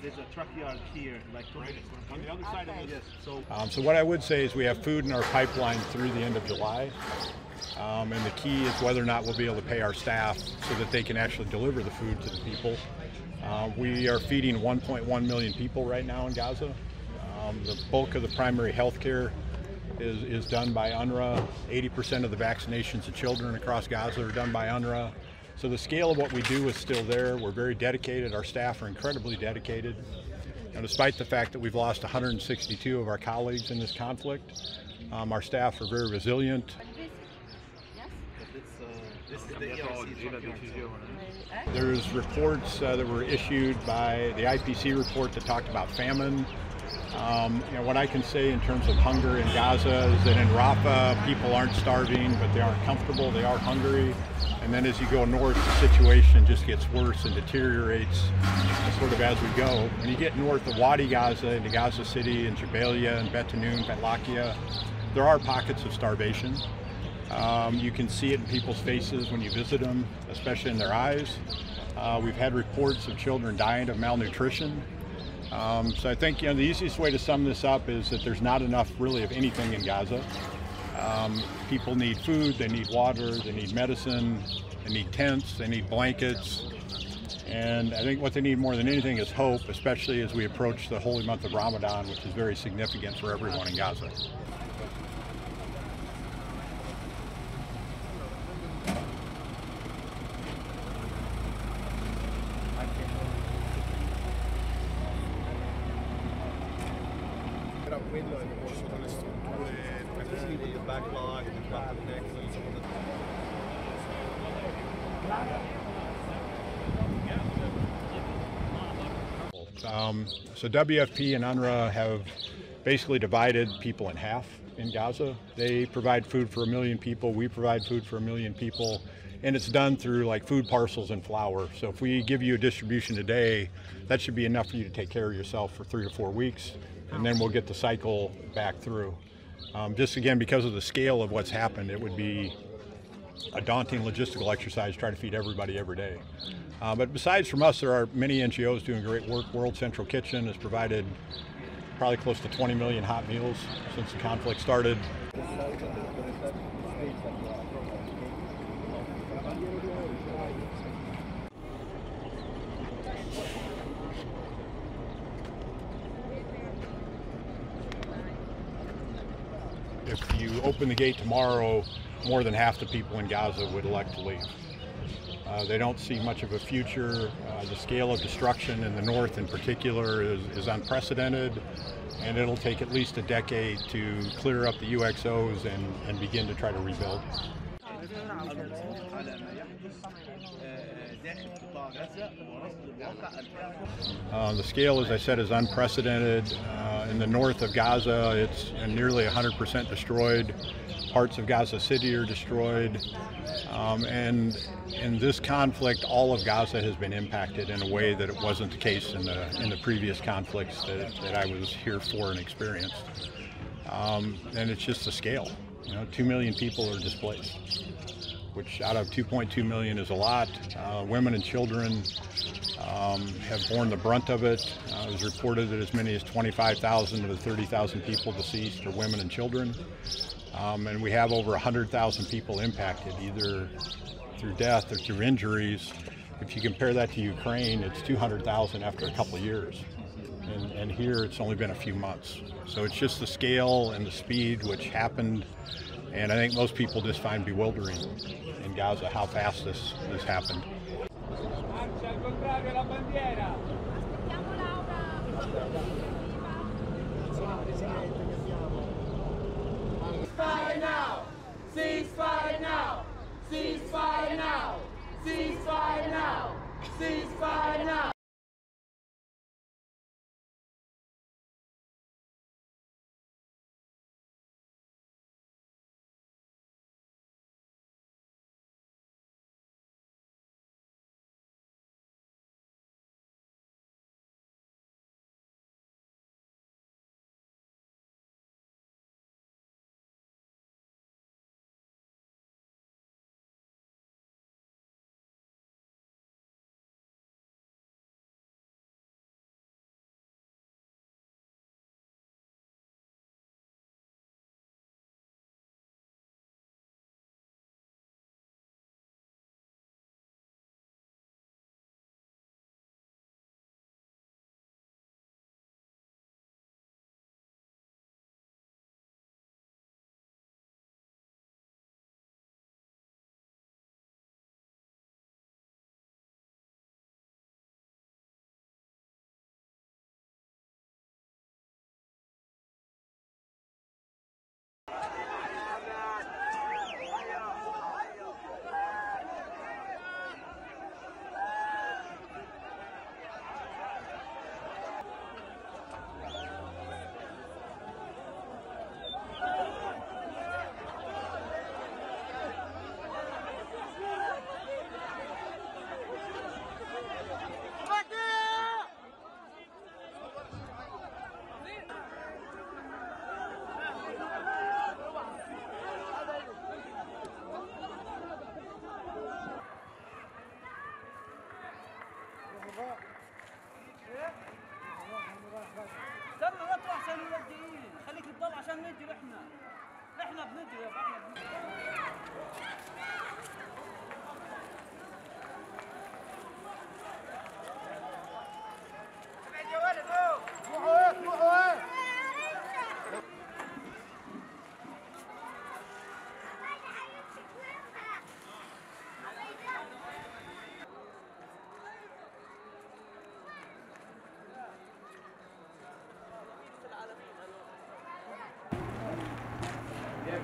there's a truck yard here, like right on the other side of this. Yes. So what I would say is we have food in our pipeline through the end of July. And the key is whether or not we'll be able to pay our staff so that they can actually deliver the food to the people. We are feeding 1.1 million people right now in Gaza. The bulk of the primary health care is done by UNRWA. 80% of the vaccinations of children across Gaza are done by UNRWA. So the scale of what we do is still there. We're very dedicated. Our staff are incredibly dedicated. And despite the fact that we've lost 162 of our colleagues in this conflict, our staff are very resilient. This is the ERC. There's reports that were issued by the IPC report that talked about famine. What I can say in terms of hunger in Gaza is that in Rafah, people aren't starving, but they aren't comfortable, they are hungry. And then as you go north, the situation just gets worse and deteriorates sort of as we go. When you get north of Wadi Gaza into Gaza City and Jabalia and Bet Tanoun, Bet Lakia, there are pockets of starvation. You can see it in people's faces when you visit them, especially in their eyes. We've had reports of children dying of malnutrition. So I think the easiest way to sum this up is that there's not enough really of anything in Gaza. People need food, they need water, they need medicine, they need tents, they need blankets. And I think what they need more than anything is hope, especially as we approach the holy month of Ramadan, which is very significant for everyone in Gaza. Era quello il corso delle strutture, with the backlog and the bottlenecks and some of the So WFP and UNRWA have basically divided people in half in Gaza. They provide food for 1 million people, we provide food for 1 million people, and it's done through like food parcels and flour. So if we give you a distribution today, that should be enough for you to take care of yourself for 3 to 4 weeks, and then we'll get the cycle back through. Just again, because of the scale of what's happened, it would be a daunting logistical exercise to try to feed everybody every day. But besides from us, there are many NGOs doing great work. World Central Kitchen has provided probably close to 20 million hot meals since the conflict started. If you open the gate tomorrow, more than half the people in Gaza would elect to leave. They don't see much of a future. The scale of destruction in the north in particular is unprecedented, and it'll take at least a decade to clear up the UXOs and begin to try to rebuild. The scale, as I said, is unprecedented. In the north of Gaza, it's nearly 100% destroyed. Parts of Gaza City are destroyed. And in this conflict, all of Gaza has been impacted in a way that it wasn't the case in the previous conflicts that I was here for and experienced. And it's just the scale. 2 million people are displaced, which out of 2.2 million is a lot. Women and children have borne the brunt of it. It was reported that as many as 25,000 of the 30,000 people deceased are women and children. And we have over 100,000 people impacted, either through death or through injuries. If you compare that to Ukraine, it's 200,000 after a couple of years. And here it's only been a few months. So it's just the scale and the speed which happened. And I think most people just find bewildering in Gaza how fast this happened. Ceasefire now! Ceasefire now! Ceasefire now! Ceasefire now! Ceasefire now!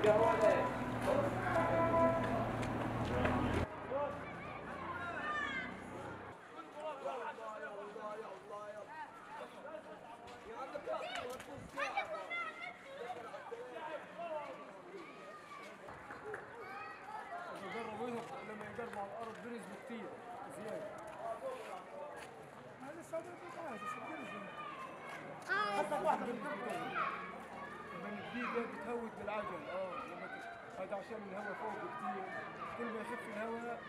لما يقربوا على الارض بنسبه كثير زياده. هذا الصابر حتى واحده لما الجديد بتهود بالعجل. هذا عشان الهواء فوق كثير، كل ما يخف الهواء